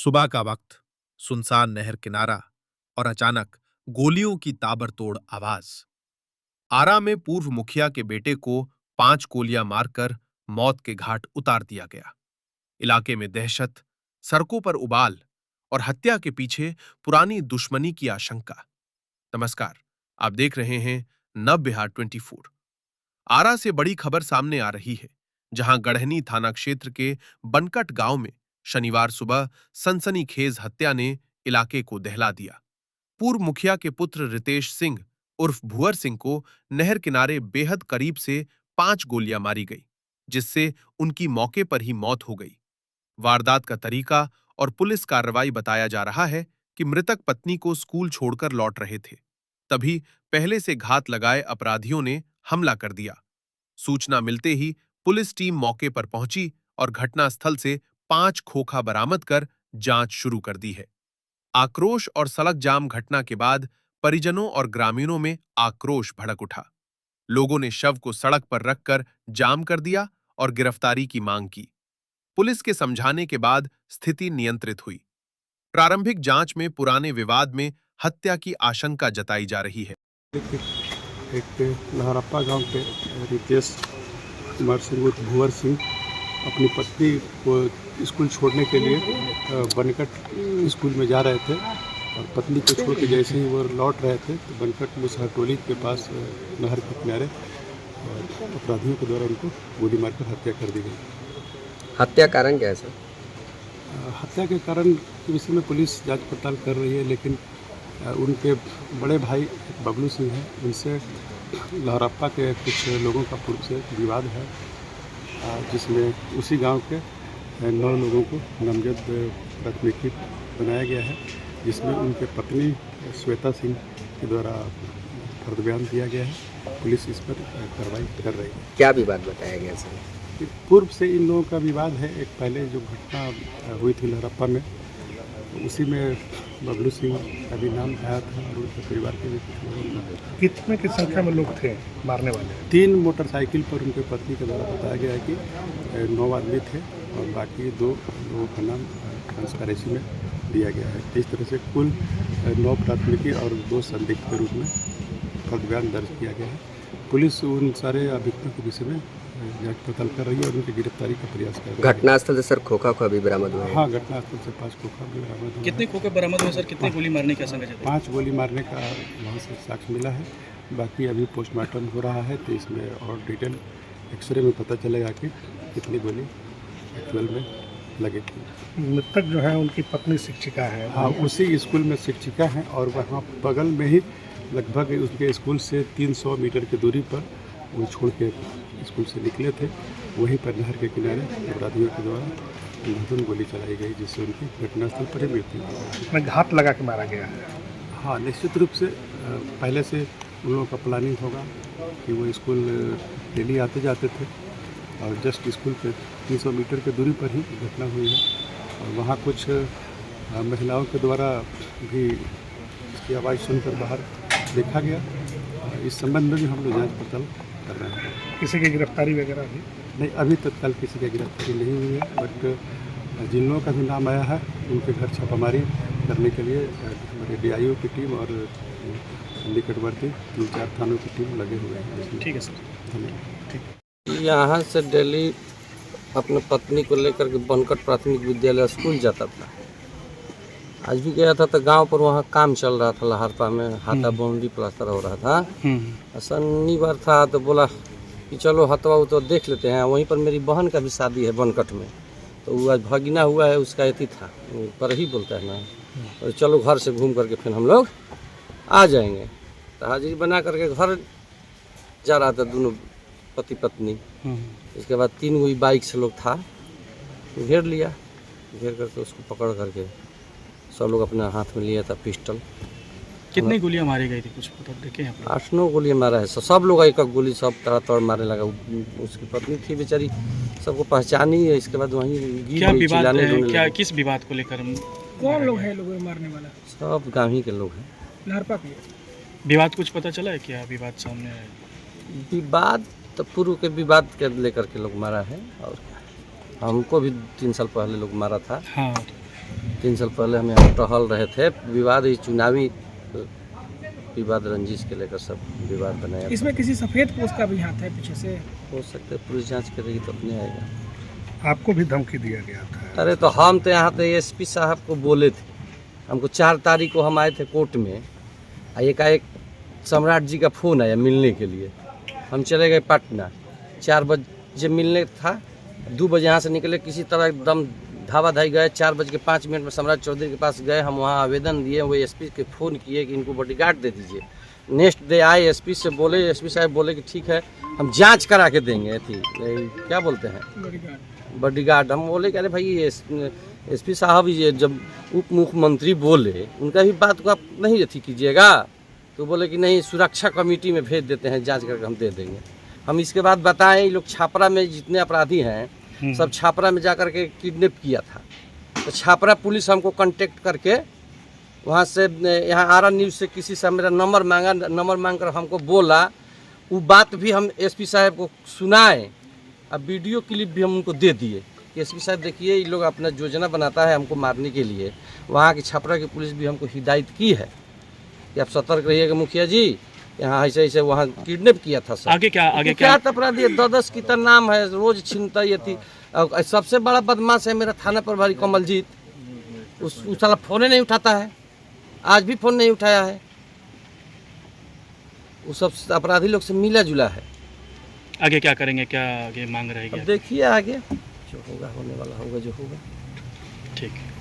सुबह का वक्त, सुनसान नहर किनारा और अचानक गोलियों की ताबड़तोड़ आवाज। आरा में पूर्व मुखिया के बेटे को 5 गोलियां मारकर मौत के घाट उतार दिया गया। इलाके में दहशत, सड़कों पर उबाल और हत्या के पीछे पुरानी दुश्मनी की आशंका। नमस्कार, आप देख रहे हैं नव बिहार 24। आरा से बड़ी खबर सामने आ रही है, जहां गढ़हनी थाना क्षेत्र के बनकट गांव में शनिवार सुबह सनसनीखेज हत्या ने इलाके को दहला दिया। पूर्व मुखिया के पुत्र रितेश सिंह उर्फ भुअर सिंह को नहर किनारे बेहद करीब से 5 गोलियां मारी गई, जिससे उनकी मौके पर ही मौत हो गई। वारदात का तरीका और पुलिस कार्रवाई बताया जा रहा है कि मृतक पत्नी को स्कूल छोड़कर लौट रहे थे, तभी पहले से घात लगाए अपराधियों ने हमला कर दिया। सूचना मिलते ही पुलिस टीम मौके पर पहुंची और घटनास्थल से 5 खोखा बरामद कर जांच शुरू कर दी है। आक्रोश और सड़क जाम घटना के बाद परिजनों और ग्रामीणों में आक्रोश भड़क उठा। लोगों ने शव को सड़क पर रखकर जाम कर दिया और गिरफ्तारी की मांग की। पुलिस के समझाने के बाद स्थिति नियंत्रित हुई। प्रारंभिक जांच में पुराने विवाद में हत्या की आशंका जताई जा रही है। एक लहरप्पा गांव के रितेश कुमार सिंह उर्फ भुअर सिंह अपनी पत्नी को स्कूल छोड़ने के लिए बनकट स्कूल में जा रहे थे और पत्नी को छोड़ के जैसे ही वो लौट रहे थे तो बनकट मुसहर टोली के पास नहर के किनारे अपराधियों के द्वारा उनको गोली मारकर हत्या कर दी गई। हत्या कारण क्या है सर? हत्या के कारण के विषय में पुलिस जांच पड़ताल कर रही है, लेकिन उनके बड़े भाई बबलू सिंह हैं, उनसे लहरप्पा के कुछ लोगों का पूर्व से विवाद है, जिसमें उसी गांव के 9 लोगों को नामजद प्राथमिकी बनाया गया है, जिसमें उनके पत्नी श्वेता सिंह के द्वारा फर्द बयान दिया गया है। पुलिस इस पर कार्रवाई कर रही है। क्या विवाद बताया गया सर? पूर्व से इन लोगों का विवाद है। एक पहले जो घटना हुई थी लहरप्पा में, उसी में बबलू सिंह का भी नाम आया था और उनके परिवार के भी कुछ लोगों का। कितने की संख्या में लोग थे मारने वाले? 3 मोटरसाइकिल पर उनके पत्नी के द्वारा बताया गया है कि 9 आदमी थे और बाकी 2 लोगों का नाम ट्रांसपेरेंसी में दिया गया है। इस तरह से कुल 9 प्राथमिकी और 2 संदिग्ध के रूप में फर्द बयान दर्ज किया गया है। पुलिस उन सारे अभियुक्तों के विषय में जांच पड़ताल कर रही है और उनकी गिरफ्तारी का प्रयास कर रही है। घटनास्थल से सर खोखा भी बरामद हुआ है? हाँ, घटनास्थल से 5 खोखा भी बरामद हुआ है। कितने खोखे बरामद हुए सर? कितने गोली मारने का आशंका जताई? 5 गोली मारने का वहाँ से साक्ष्य मिला है। बाकी अभी पोस्टमार्टम हो रहा है, तो इसमें और डिटेल एक्सरे में पता चलेगा कि कितनी गोली एक्चुअल में लगेगी। मृतक जो है उनकी पत्नी शिक्षिका है। हाँ, उसी स्कूल में शिक्षिका हैं और वहाँ बगल में ही लगभग उसके स्कूल से 300 मीटर की दूरी पर वो छोड़ के स्कूल से निकले थे। वहीं पर नहर के किनारे अपराधियों के द्वारा अंधाधुंध गोली चलाई गई, जिससे उनकी घटनास्थल पर ही मृत्यु हुई। में घात लगा के मारा गया है। हाँ, निश्चित रूप से पहले से उन लोगों का प्लानिंग होगा कि वो स्कूल डेली आते जाते थे और जस्ट स्कूल पे 300 मीटर की दूरी पर ही घटना हुई है और वहाँ कुछ महिलाओं के द्वारा भी इसकी आवाज़ सुनकर बाहर देखा गया। इस संबंध में भी हम लोग जाँच पड़ताल कर रहे हैं। किसी की गिरफ्तारी वगैरह भी नहीं, अभी तत्काल किसी की गिरफ्तारी नहीं हुई है, बट जिन लोगों का भी नाम आया है उनके घर छापामारी करने के लिए हमारे DIO की टीम और निकटवर्ती 3-4 थानों की टीम लगे हुए हैं। ठीक है सर, धन्यवाद। यहाँ से डेली अपने पत्नी को लेकर के बनकट प्राथमिक विद्यालय स्कूल जाता था। आज भी गया था तो गांव पर वहाँ काम चल रहा था, लहरपा में हाथा बाउंड्री प्लास्टर हो रहा था। शनिवार था तो बोला कि चलो हथवा तो देख लेते हैं। वहीं पर मेरी बहन का भी शादी है बनकट में, तो वो आज भगीना हुआ है, उसका अति था पर ही बोलता है ना, और चलो घर से घूम करके फिर हम लोग आ जाएंगे। तो हाजिरी बना करके घर जा रहा था दोनों पति पत्नी। इसके बाद 3 कोई बाइक से लोग था, घेर लिया, घेर करके उसको पकड़ करके सब लोग अपने हाथ में लिया था पिस्टल। कितनी गोलियां मारी गई थी कुछ पता देखे यहाँ पर? 8-9 गोलियां मारा है। सब लोग एक गोली सब तड़ातड़ मारने लगा। उसकी पत्नी थी बेचारी, सबको पहचानी है। इसके बाद वहीं क्या विवाद है? क्या किस विवाद को लेकर? कौन लोग हैं लोग मारने वाला? सब गाँव ही के लोग हैं। लहरपा के विवाद कुछ पता चला है? क्या विवाद सामने आया? विवाद तो पूर्व के विवाद के लेकर के लोग मारा है, और हमको भी 3 साल पहले लोग मारा था। हाँ, 3 साल पहले हम यहाँ टहल रहे थे, विवाद ही चुनावी विवाद रंजिश के लेकर सब विवाद बनाया। इसमें किसी सफेद पोस्ट का भी हाथ है पीछे से? हो सकता है पुलिस जांच करेगी तो अपने आएगा। आपको भी धमकी दिया गया था? अरे तो हम तो यहाँ पे एसपी साहब को बोले थे, हमको 4 तारीख को हम आए थे कोर्ट में, एकाएक सम्राट जी का फ़ोन आया मिलने के लिए। हम चले गए पटना, 4 बजे मिलने था, 2 बजे यहाँ से निकले, किसी तरह एकदम धावा धाई गए। 4:05 में सम्राट चौधरी के पास गए, हम वहाँ आवेदन दिए, वो एसपी के फ़ोन किए कि इनको बॉडीगार्ड दे दीजिए। नेक्स्ट डे आए, एसपी से बोले, एसपी साहब बोले कि ठीक है हम जांच करा के देंगे। थी क्या बोलते हैं बॉडीगार्ड। हम बोले कि अरे भाई एसपी साहब ये जब उप मुख्यमंत्री बोले, उनका भी बात को आप नहीं अथी कीजिएगा। तो बोले कि नहीं, सुरक्षा कमेटी में भेज देते हैं, जांच करके हम दे देंगे। हम इसके बाद बताएं, ये लोग छापरा में जितने अपराधी हैं सब छापरा में जाकर के किडनैप किया था। तो छापरा पुलिस हमको कांटेक्ट करके वहाँ से यहाँ आरा न्यूज़ से किसी से मेरा नंबर मांगा, नंबर मांग कर हमको बोला। वो बात भी हम एसपी साहब को सुनाए, अब वीडियो क्लिप भी हम उनको दे दिए कि एसपी साहब देखिए, ये लोग अपना योजना बनाता है हमको मारने के लिए। वहाँ की छापरा की पुलिस भी हमको हिदायत की है कि आप सतर्क रहिएगा मुखिया जी, यहाँ ऐसे ऐसे वहाँ किडनैप किया था सर। आगे क्या अपराधी 10 की तरह नाम है, रोज छीनता ये थी। और सबसे बड़ा बदमाश है मेरा थाना प्रभारी कमलजीत, उस साला फ़ोन नहीं उठाता है, आज भी फ़ोन नहीं उठाया है। वो सब अपराधी लोग से मिला जुला है। आगे क्या करेंगे, क्या आगे मांग रहेगी? अब देखिए आगे जो होगा, होने वाला होगा जो होगा। ठीक है।